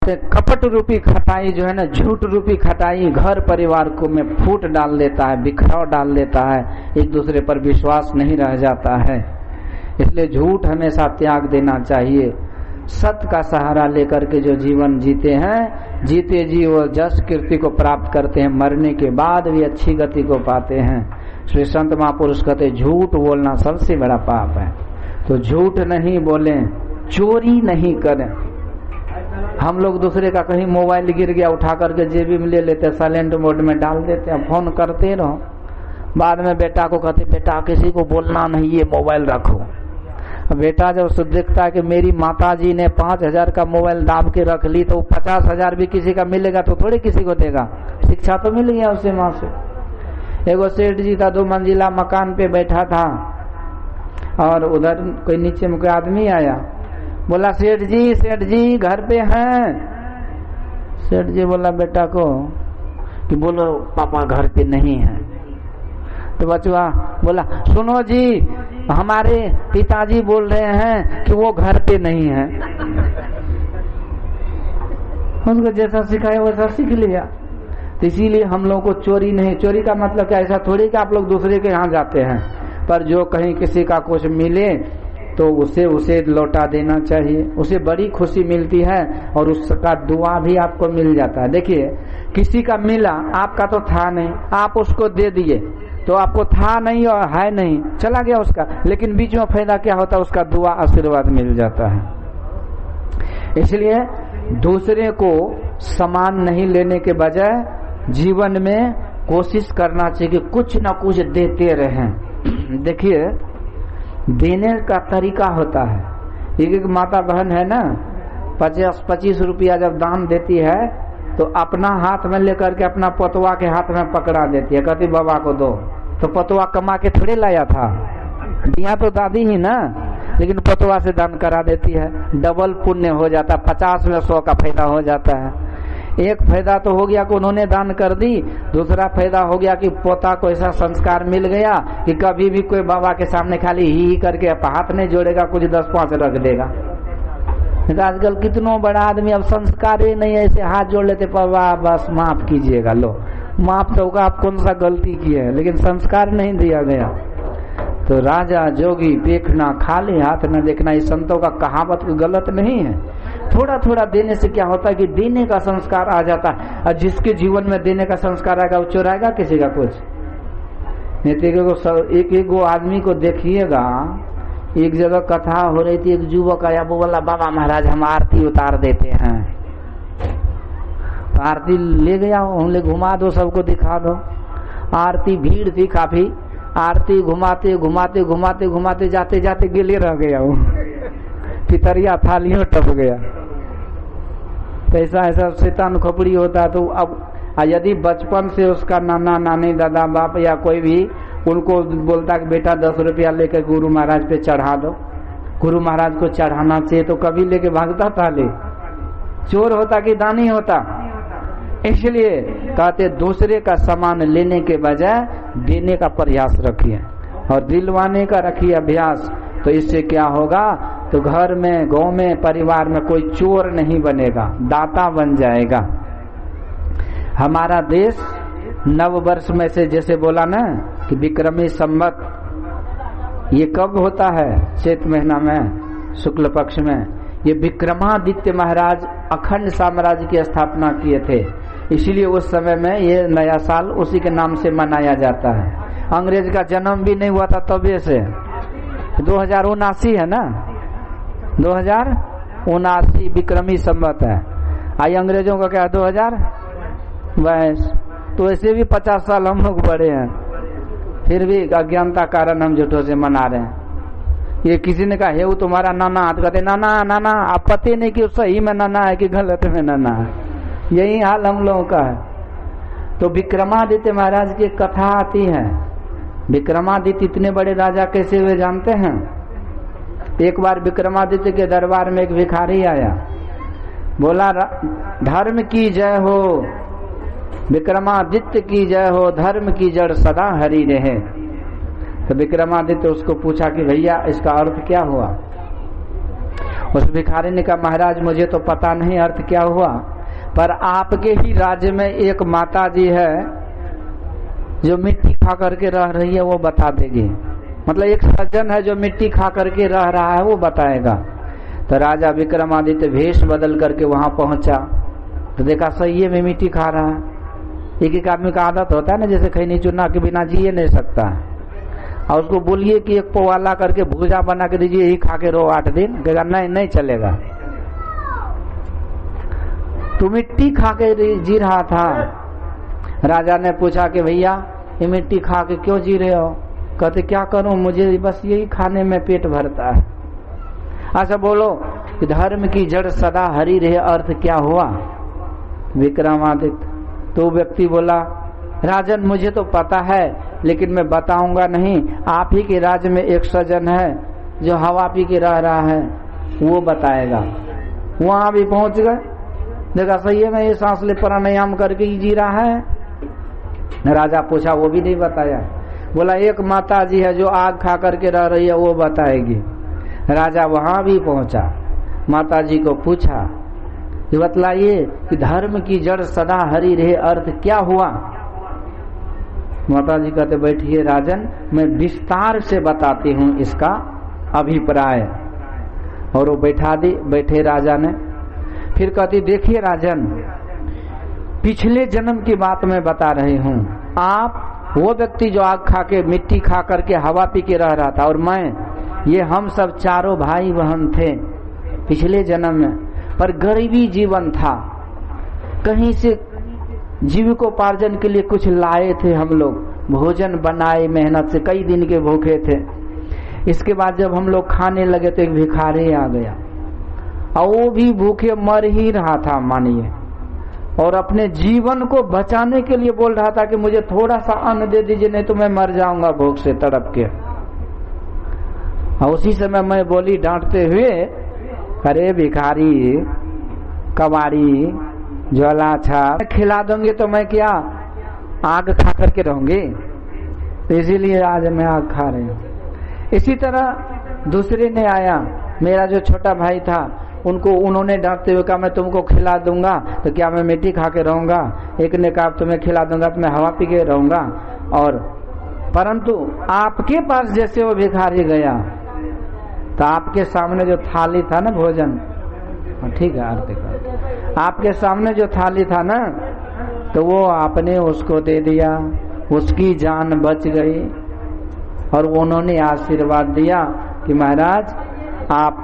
कहते हैं कपट रूपी खटाई जो है ना, झूठ रूपी खटाई घर परिवार को में फूट डाल देता है, बिखराव डाल देता है, एक दूसरे पर विश्वास नहीं रह जाता है। इसलिए झूठ हमेशा त्याग देना चाहिए। सत्य का सहारा लेकर के जो जीवन जीते हैं, जीते जी वो जस कीर्ति को प्राप्त करते हैं, मरने के बाद भी अच्छी गति को पाते हैं। श्री संत महापुरुष कहते झूठ बोलना सबसे बड़ा पाप है। तो झूठ नहीं बोलें, चोरी नहीं करें। हम लोग दूसरे का कहीं मोबाइल गिर गया उठा करके जेबी में ले लेते, साइलेंट मोड में डाल देते हैं, फोन करते रहो। बाद में बेटा को कहते बेटा किसी को बोलना नहीं, ये मोबाइल रखो। बेटा जब उसको देखता है कि मेरी माताजी ने 5,000 का मोबाइल दाब के रख ली, तो 50,000 भी किसी का मिलेगा तो थोड़ी किसी को देगा। शिक्षा तो मिल गया उसे माँ से। एगो सेठ जी था, 2 मंजिला मकान पे बैठा था और उधर कोई नीचे में कोई आदमी आया, बोला सेठ जी घर पे हैं। सेठ जी बोला बेटा को कि बोलो पापा घर पे नहीं है। तो बचवा बोला सुनो जी, हमारे पिताजी बोल रहे हैं कि वो घर पे नहीं है। उसको जैसा सिखाया वैसा सीख लिया। तो इसीलिए हम लोग को चोरी नहीं, चोरी का मतलब क्या, ऐसा थोड़ी कि आप लोग दूसरे के यहाँ जाते हैं, पर जो कहीं किसी का कुछ मिले तो उसे लौटा देना चाहिए। उसे बड़ी खुशी मिलती है और उसका दुआ भी आपको मिल जाता है। देखिए किसी का मिला, आपका तो था नहीं, आप उसको दे दिए तो आपको था नहीं और है नहीं, चला गया उसका, लेकिन बीच में फायदा क्या होता है, उसका दुआ आशीर्वाद मिल जाता है। इसलिए दूसरे को सामान नहीं लेने के बजाय जीवन में कोशिश करना चाहिए कि कुछ न कुछ देते रहें। देखिए देने का तरीका होता है। एक माता बहन है ना, 25 रुपया जब दान देती है तो अपना हाथ में लेकर के अपना पतवा के हाथ में पकड़ा देती है, कहती बाबा को दो। तो पतवा कमा के थोड़े लाया था, दिया तो दादी ही ना, लेकिन पतवा से दान करा देती है, डबल पुण्य हो जाता है, 50 में 100 का फायदा हो जाता है। एक फायदा तो हो गया कि उन्होंने दान कर दी, दूसरा फायदा हो गया कि पोता को ऐसा संस्कार मिल गया कि कभी भी कोई बाबा के सामने खाली ही करके हाथ नहीं जोड़ेगा, कुछ 10-5 रख देगा। आजकल कितनों बड़ा आदमी अब संस्कार ही नहीं है, ऐसे हाथ जोड़ लेते, बाबा बस माफ कीजिएगा, लो माफ तो होगा, आप कौन सा गलती की है, लेकिन संस्कार नहीं दिया गया। तो राजा जोगी देखना, खाली हाथ न देखना, इस संतों का कहावत गलत नहीं है। थोड़ा थोड़ा देने से क्या होता है कि देने का संस्कार आ जाता है, और जिसके जीवन में देने का संस्कार आएगा वो चुराएगा किसी का कुछ नहीं। एक आदमी को देखिएगा, एक जगह कथा हो रही थी, एक युवक आया, वो बोला बाबा महाराज हम आरती उतार देते हैं। तो आरती ले गया, उन्हें घुमा दो, सबको दिखा दो। आरती भीड़ थी काफी, आरती घुमाते घुमाते घुमाते घुमाते जाते जाते गिले रह गया, वो पितरिया थालियों टप गया। तो ऐसा शैतान खोपड़ी होता है। तो अब यदि बचपन से उसका नाना नानी दादा बाप या कोई भी उनको बोलता कि बेटा 10 रुपया लेकर गुरु महाराज पे चढ़ा दो, गुरु महाराज को चढ़ाना चाहिए, तो कभी लेके भागता था, ले चोर होता कि दानी होता। इसलिए कहते दूसरे का सामान लेने के बजाय देने का प्रयास रखिए और दिलवाने का रखिए अभ्यास। तो इससे क्या होगा, तो घर में, गांव में, परिवार में कोई चोर नहीं बनेगा, दाता बन जाएगा। हमारा देश नव वर्ष में से जैसे बोला ना कि विक्रमी संवत, ये कब होता है, चैत महीना में, शुक्ल पक्ष में। ये विक्रमादित्य महाराज अखंड साम्राज्य की स्थापना किए थे, इसीलिए उस समय में ये नया साल उसी के नाम से मनाया जाता है। अंग्रेज का जन्म भी नहीं हुआ था तबे से, 2079 है ना, 2079 विक्रमी संवत है। आई अंग्रेजों का क्या 2022, तो ऐसे भी 50 साल हम लोग बड़े हैं, फिर भी अज्ञानता कारण हम झूठों से मना रहे हैं। ये किसी ने कहा है वो तुम्हारा नाना, तो कहते नाना नाना, आप पता नहीं कि सही में नाना है कि गलत में नाना है। यही हाल हम लोगों का है। तो विक्रमादित्य महाराज की कथा आती है। विक्रमादित्य इतने बड़े राजा कैसे हुए जानते हैं? एक बार विक्रमादित्य के दरबार में एक भिखारी आया, बोला धर्म की जय हो, विक्रमादित्य की जय हो, धर्म की जड़ सदा हरी रहे। तो विक्रमादित्य उसको पूछा कि भैया इसका अर्थ क्या हुआ? उस भिखारी ने कहा महाराज मुझे तो पता नहीं अर्थ क्या हुआ, पर आपके ही राज्य में एक माता जी है जो मिट्टी खा करके रह रही है, वो बता देगी। मतलब एक सज्जन है जो मिट्टी खा करके रह रहा है, वो बताएगा। तो राजा विक्रमादित्य भेष बदल करके वहां पहुंचा तो देखा सही में मिट्टी खा रहा है। एक आदमी का आदत होता है ना, जैसे खैनी चुना के बिना जिए नहीं सकता, और उसको बोलिए कि एक पोवाला करके भूजा बना के दीजिए, यही खा के रहो 8 दिन, कहेगा नहीं नहीं चलेगा। तो मिट्टी खा के जी रहा था। राजा ने पूछा कि भैया ये मिट्टी खा के क्यों जी रहे हो? कहते क्या करूं, मुझे बस यही खाने में पेट भरता है। अच्छा बोलो कि धर्म की जड़ सदा हरी रहे, अर्थ क्या हुआ? विक्रमादित्य तो व्यक्ति बोला राजन मुझे तो पता है लेकिन मैं बताऊंगा नहीं, आप ही के राज्य में एक सज्जन है जो हवा पी के रह रहा है, वो बताएगा। वहां भी पहुंच गए, देखा सही है मैं ये सांस ले प्राणायाम करके ही जी रहा है। राजा पूछा, वो भी नहीं बताया। बोला एक माता जी है जो आग खा करके रह रही है, वो बताएगी। राजा वहां भी पहुंचा, माता जी को पूछा कि बतलाइए कि धर्म की जड़ सदा हरी रहे, अर्थ क्या हुआ? माता जी कहते बैठिए राजन, मैं विस्तार से बताती हूँ इसका अभिप्राय। और वो बैठे राजा ने। फिर कहती देखिए राजन, पिछले जन्म की बात मैं बता रही हूँ। आप वो व्यक्ति जो आग खा के मिट्टी खा करके हवा पी के रह रहा था, और मैं, ये हम सब चारों भाई बहन थे पिछले जन्म में, पर गरीबी जीवन था। कहीं से जीविकोपार्जन के लिए कुछ लाए थे हम लोग, भोजन बनाए मेहनत से, कई दिन के भूखे थे। इसके बाद जब हम लोग खाने लगे तो एक भिखारी आ गया, और वो भी भूखे मर ही रहा था मानिए, और अपने जीवन को बचाने के लिए बोल रहा था कि मुझे थोड़ा सा अन्न दे दीजिए, नहीं तो मैं मर जाऊंगा भूख से तड़प के। और उसी समय मैं बोली डांटते हुए, अरे भिखारी कबाड़ी ज्वाला छाप खिला दूंगी तो मैं क्या आग खा करके रहूंगी? इसीलिए आज मैं आग खा रही हूँ। इसी तरह दूसरे ने आया, मेरा जो छोटा भाई था, उन्होंने डांटते हुए कहा मैं तुमको खिला दूंगा तो क्या मैं मिट्टी खा के रहूंगा? एक ने कहा तुम्हें खिला दूंगा तो मैं हवा पी के रहूंगा। और परंतु आपके पास जैसे वो भिखारी गया तो आपके सामने जो थाली था ना भोजन, ठीक है आरती का, आपके सामने जो थाली था ना, तो वो आपने उसको दे दिया, उसकी जान बच गई। और उन्होंने आशीर्वाद दिया कि महाराज आप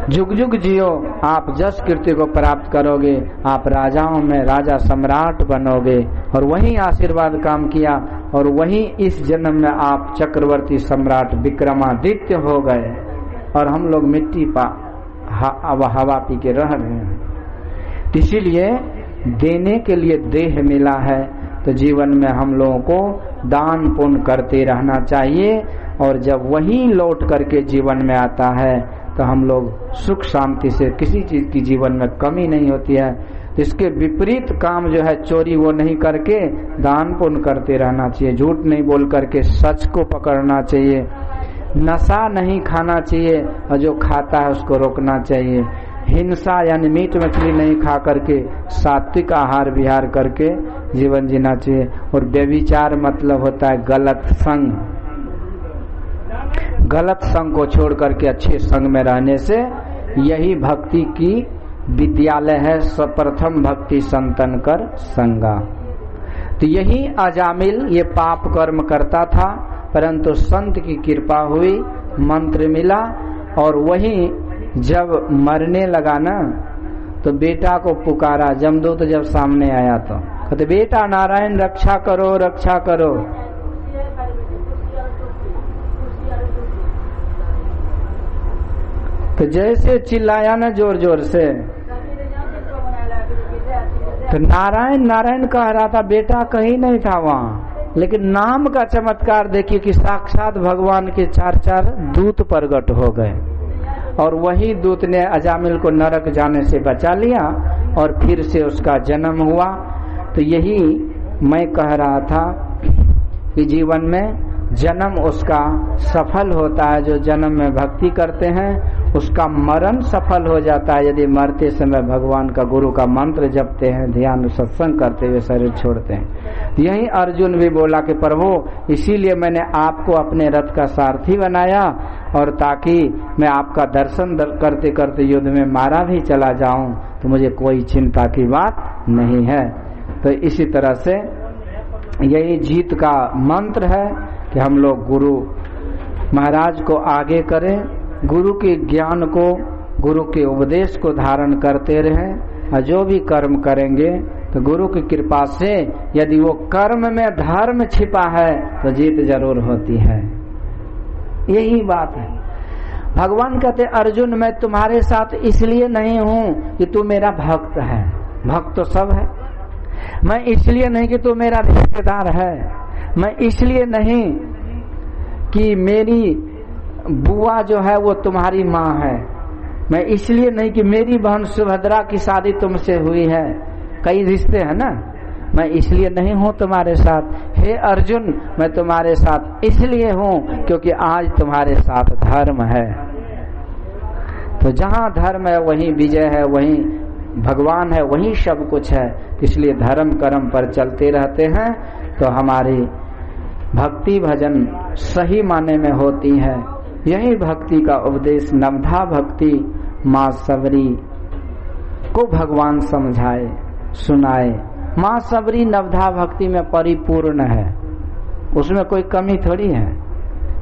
जुग जुग जियो, आप जस कीर्ति को प्राप्त करोगे, आप राजाओं में राजा सम्राट बनोगे। और वही आशीर्वाद काम किया, और वही इस जन्म में आप चक्रवर्ती सम्राट विक्रमादित्य हो गए, और हम लोग मिट्टी हवा पी के रह रहे हैं। इसीलिए देने के लिए देह मिला है, तो जीवन में हम लोगों को दान पुण्य करते रहना चाहिए। और जब वही लौट करके जीवन में आता है तो हम लोग सुख शांति से, किसी चीज की जीवन में कमी नहीं होती है। तो इसके विपरीत काम जो है चोरी, वो नहीं करके दान पुण्य करते रहना चाहिए। झूठ नहीं बोल करके सच को पकड़ना चाहिए। नशा नहीं खाना चाहिए, और जो खाता है उसको रोकना चाहिए। हिंसा यानी मीट मछली नहीं खा करके सात्विक आहार विहार करके जीवन जीना चाहिए। और व्यभिचार मतलब होता है गलत संग। गलत संग को छोड़ करके अच्छे संग में रहने से, यही भक्ति की विद्यालय है। प्रथम भक्ति संतन कर संगा। तो यही अजामिल ये पाप कर्म करता था, परंतु संत की कृपा हुई, मंत्र मिला, और वही जब मरने लगा ना तो बेटा को पुकारा। जमदूत जब सामने आया तो कहते बेटा नारायण रक्षा करो रक्षा करो। तो जैसे चिल्लाया ना जोर जोर से, तो नारायण नारायण कह रहा था, बेटा कहीं नहीं था वहाँ। लेकिन नाम का चमत्कार देखिए कि साक्षात भगवान के 4 दूत प्रकट हो गए, और वही दूत ने अजामिल को नरक जाने से बचा लिया, और फिर से उसका जन्म हुआ। तो यही मैं कह रहा था कि जीवन में जन्म उसका सफल होता है। जो जन्म में भक्ति करते हैं उसका मरण सफल हो जाता है यदि मरते समय भगवान का गुरु का मंत्र जपते हैं, ध्यान सत्संग करते हुए शरीर छोड़ते हैं। यही अर्जुन भी बोला कि प्रभु इसीलिए मैंने आपको अपने रथ का सारथी बनाया और ताकि मैं आपका दर्शन करते करते युद्ध में मारा भी चला जाऊं तो मुझे कोई चिंता की बात नहीं है। तो इसी तरह से यही जीत का मंत्र है कि हम लोग गुरु महाराज को आगे करें, गुरु के ज्ञान को, गुरु के उपदेश को धारण करते रहें और जो भी कर्म करेंगे तो गुरु की कृपा से यदि वो कर्म में धर्म छिपा है तो जीत जरूर होती है। यही बात है। भगवान कहते अर्जुन मैं तुम्हारे साथ इसलिए नहीं हूँ कि तू मेरा भक्त है, भक्त तो सब है। मैं इसलिए नहीं कि तू मेरा रिश्तेदार है, मैं इसलिए नहीं कि मेरी बुआ जो है वो तुम्हारी माँ है, मैं इसलिए नहीं कि मेरी बहन सुभद्रा की शादी तुमसे हुई है, कई रिश्ते हैं ना, मैं इसलिए नहीं हूँ तुम्हारे साथ। हे अर्जुन मैं तुम्हारे साथ इसलिए हूँ क्योंकि आज तुम्हारे साथ धर्म है। तो जहाँ धर्म है वहीं विजय है, वहीं भगवान है, वहीं सब कुछ है। इसलिए धर्म कर्म पर चलते रहते हैं तो हमारी भक्ति भजन सही माने में होती है। यही भक्ति का उपदेश नवधा भक्ति माँ सबरी को भगवान समझाए सुनाए। माँ सबरी नवधा भक्ति में परिपूर्ण है, उसमें कोई कमी थोड़ी है।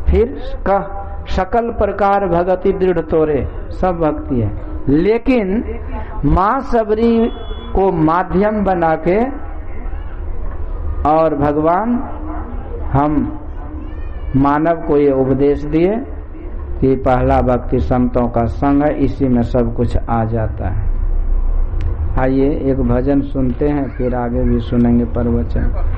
फिर कह सकल प्रकार भगति दृढ़ तोरे, सब भक्ति है। लेकिन माँ सबरी को माध्यम बना के और भगवान हम मानव को ये उपदेश दिए कि पहला भक्ति संतों का संग है, इसी में सब कुछ आ जाता है। आइए एक भजन सुनते हैं, फिर आगे भी सुनेंगे प्रवचन।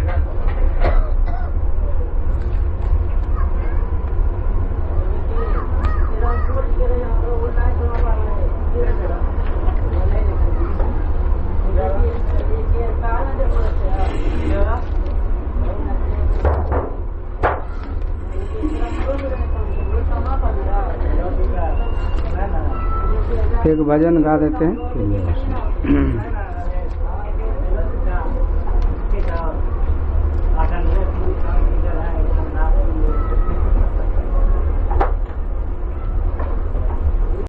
एक भजन गा देते हैं।